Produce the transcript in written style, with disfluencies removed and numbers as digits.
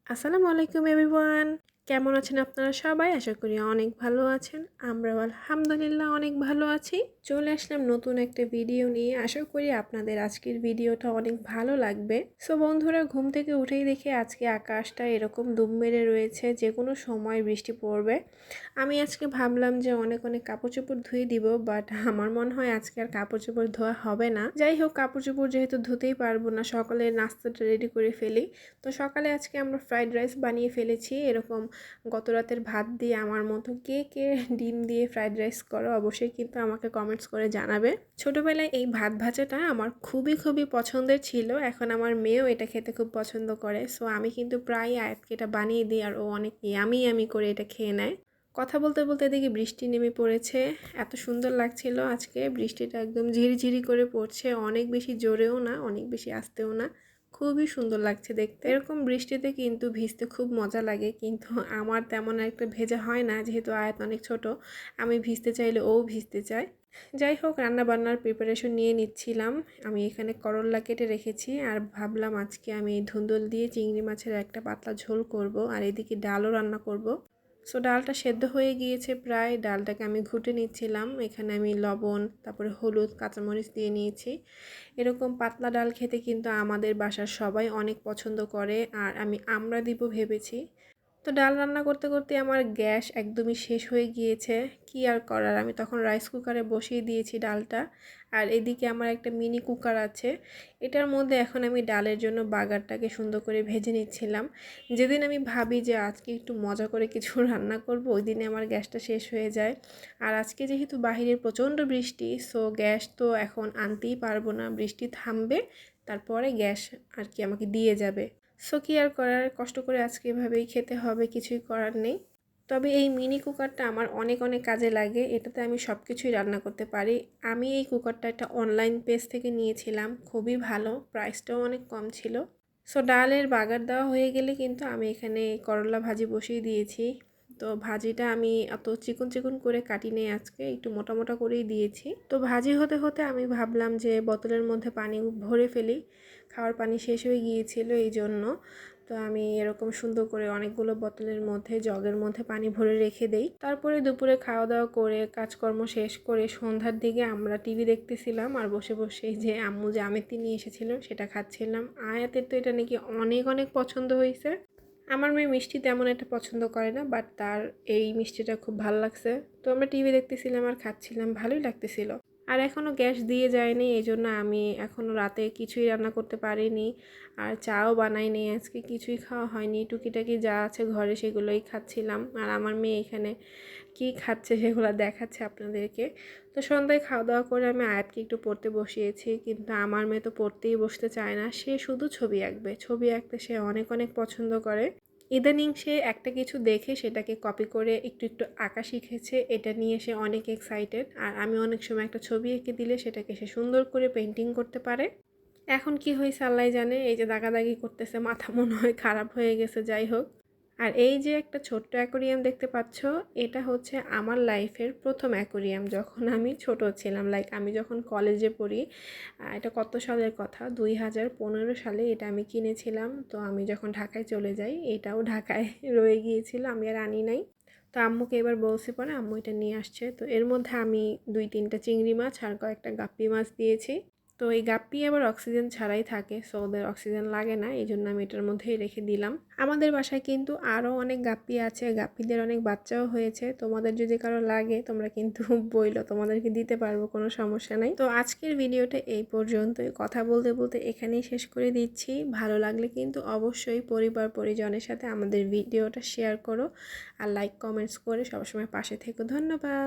আসসালামু আলাইকুম এভরিওয়ান। কেমন আছেন আপনারা সবাই? আশা করি অনেক ভালো আছেন। আমরাও আলহামদুলিল্লাহ অনেক ভালো আছি। চলে আসলাম নতুন একটা ভিডিও নিয়ে। আশা করি আপনাদের আজকের ভিডিওটা অনেক ভালো লাগবে। সো বন্ধুরা, ঘুম থেকে উঠেই দেখি আজকে আকাশটা এরকম দুম মেরে রয়েছে, যে কোনো সময় বৃষ্টি পড়বে। আমি আজকে ভাবলাম যে অনেক অনেক কাপড় চোপড় ধুয়ে দিব, বাট আমার মনে হয় আজকে আর কাপড় চোপড় ধোয়া হবে না। যাই হোক, কাপড় চোপড় যেহেতু ধুতেই পারবো না, সকালে নাস্তাটা রেডি করে ফেলি। তো সকালে আজকে আমরা ফ্রাইড রাইস বানিয়ে ফেলেছি। এরকম গত রাতের ভাত দিয়ে আমার মতো কে কে ডিম দিয়ে ফ্রাইড রাইস করো, অবশ্যই কিন্তু আমাকে কমেন্টস করে জানাবে। ছোটোবেলায় এই ভাত ভাজাটা আমার খুবই খুবই পছন্দের ছিল। এখন আমার মেয়েও এটা খেতে খুব পছন্দ করে। সো আমি কিন্তু প্রায় আয়াতকে এটা বানিয়ে দিই, আর ও অনেক ইয়ামি করে এটা খেয়ে নেয়। কথা বলতে বলতে দেখি বৃষ্টি নেমে পড়েছে। এত সুন্দর লাগছিল আজকে। বৃষ্টিটা একদম ঝিরিঝিরি করে পড়ছে, অনেক বেশি জোরেও না, অনেক বেশি আস্তেও না। খুবই সুন্দর লাগছে দেখতে। এরকম বৃষ্টিতে কিন্তু ভিজতে খুব মজা লাগে, কিন্তু আমার তেমন একটা ভেজা হয় না, যেহেতু আয়াত অনেক ছোট। আমি ভিজতে চাইলে ও ভিজতে চায়। যাই হোক, রান্না বান্নার প্রিপারেশন নিয়ে নিচ্ছিলাম। আমি এখানে করল্লা কেটে রেখেছি, আর ভাবলাম আজকে আমি ধুন্দুল দিয়ে চিংড়ি মাছের একটা পাতলা ঝোল করব, আর এদিকে ডালও রান্না করব। সো ডালটা সেদ্ধ হয়ে গিয়েছে প্রায়। ডালটাকে আমি ঘুটে নিচ্ছিলাম। এখানে আমি লবণ, তারপরে হলুদ, কাঁচামরিচ দিয়ে নিয়েছি। এরকম পাতলা ডাল খেতে কিন্তু আমাদের বাসার সবাই অনেক পছন্দ করে, আর আমি আমরা দিব ভেবেছি। তো ডাল রান্না করতে করতে আমার গ্যাস একদমই শেষ হয়ে গিয়েছে। কি আর করার, আমি তখন রাইস কুকারে বসিয়ে দিয়েছি ডালটা। আর এদিকে আমার একটা মিনি কুকার আছে, এটার মধ্যে এখন আমি ডালের জন্য বাগারটাকে সুন্দর করে ভেজে নিচ্ছিলাম। যেদিন আমি ভাবি যে আজকে একটু মজা করে কিছু রান্না করব, ওই দিনে আমার গ্যাসটা শেষ হয়ে যায়। আর আজকে যেহেতু বাহিরে প্রচণ্ড বৃষ্টি, সো গ্যাস তো এখন আনতেই পারবো না। বৃষ্টি থামবে, তারপরে গ্যাস আর কি আমাকে দিয়ে যাবে। সো কি আর করার, কষ্ট করে আজকে এভাবেই খেতে হবে, কিছুই করার নেই। তবে এই মিনি কুকারটা আমার অনেক অনেক কাজে লাগে। এটাতে আমি সব কিছুই রান্না করতে পারি। আমি এই কুকারটা একটা অনলাইন পেজ থেকে নিয়েছিলাম, খুবই ভালো, প্রাইসটাও অনেক কম ছিল। সো ডালের বাগার দেওয়া হয়ে গেলে কিন্তু আমি এখানে করলা ভাজি বসিয়ে দিয়েছি। তো ভাজিটা আমি এত চিকন চিকন করে কাটি নেই আজকে, একটু মোটা মোটা করেই দিয়েছি। তো ভাজি হতে হতে আমি ভাবলাম যে বোতলের মধ্যে পানি ভরে ফেলি। খাওয়ার পানি শেষ হয়ে গিয়েছিল এই জন্য। তো আমি এরকম সুন্দর করে অনেকগুলো বোতলের মধ্যে, জগের মধ্যে পানি ভরে রেখে দেই। তারপরে দুপুরে খাওয়া দাওয়া করে কাজকর্ম শেষ করে সন্ধ্যার দিকে আমরা টিভি দেখতেছিলাম, আর বসে বসে যে আম্মু যে আমের নিয়ে সেটা খাচ্ছিলাম। আয়াতের তো এটা নাকি অনেক অনেক পছন্দ হয়েছে। আমার মেয়ে মিষ্টি তেমন একটা পছন্দ করে না, বাট তার এই মিষ্টিটা খুব ভালো লাগছে। তো আমরা টিভি দেখতেছিলাম আর খাচ্ছিলাম, ভালোই লাগতেছিল। আর এখনও গ্যাস দিয়ে যায়নি, এই জন্য আমি এখনও রাতে কিছুই রান্না করতে পারিনি। আর চাও বানাইনি আজকে, কিছুই খাওয়া হয়নি। টুকিটাকি যা আছে ঘরে সেগুলোই খাচ্ছিলাম। আর আমার মেয়ে এখানে কি খাচ্ছে সেগুলো দেখাচ্ছে আপনাদেরকে। তো সন্ধ্যায় খাওয়া দাওয়া করে আমি আয়াতকে একটু পড়তে বসিয়েছি, কিন্তু আমার মেয়ে তো পড়তেই বসতে চায় না। সে শুধু ছবি আঁকবে, ছবি আঁকতে সে অনেক অনেক পছন্দ করে। ইদানিং সে একটা কিছু দেখে সেটাকে কপি করে একটু একটু আঁকা শিখেছে, এটা নিয়ে সে অনেক এক্সাইটেড। আর আমি অনেক সময় একটা ছবি এঁকে দিলে সেটাকে সে সুন্দর করে পেন্টিং করতে পারে। এখন কি হয়েছে আল্লাহ জানে, এই যে দাগাদাগি করতেছে, মাথা মনে হয় খারাপ হয়ে গেছে। যাই হোক, আর এই যে একটা ছোট্ট অ্যাকোরিয়াম দেখতে পাচ্ছ, এটা হচ্ছে আমার লাইফের প্রথম অ্যাকোরিয়াম। যখন আমি ছোট ছিলাম, লাইক আমি যখন কলেজে পড়ি, এটা কত সালের কথা, 2015 সালে এটা আমি কিনেছিলাম। তো আমি যখন ঢাকায় চলে যাই, এটাও ঢাকায় রয়ে গিয়েছিল, আমি আর আনি নাই। তো আম্মুকে এবার বলছি, পরে আম্মু এটা নিয়ে আসছে। তো এর মধ্যে আমি 2-3টা চিংড়ি মাছ আর কয়েকটা গাপ্পি মাছ দিয়েছি। তো এই গাপ্পি আবার অক্সিজেন ছাড়াই থাকে, সো ওদের অক্সিজেন লাগে না, এই জন্য আমি এটার মধ্যেই রেখে দিলাম। আমাদের বাসায় কিন্তু আরও অনেক গাপ্পি আছে, গাপ্পিদের অনেক বাচ্চাও হয়েছে। তোমাদের যদি কারো লাগে তোমরা কিন্তু বইলো, তোমাদেরকে দিতে পারবো, কোনো সমস্যা নাই। তো আজকের ভিডিওটা এই পর্যন্তই। কথা বলতে বলতে এখানেই শেষ করে দিচ্ছি। ভালো লাগলে কিন্তু অবশ্যই পরিবার পরিজনের সাথে আমাদের ভিডিওটা শেয়ার করো, আর লাইক কমেন্টস করে সবসময় পাশে থেকো। ধন্যবাদ।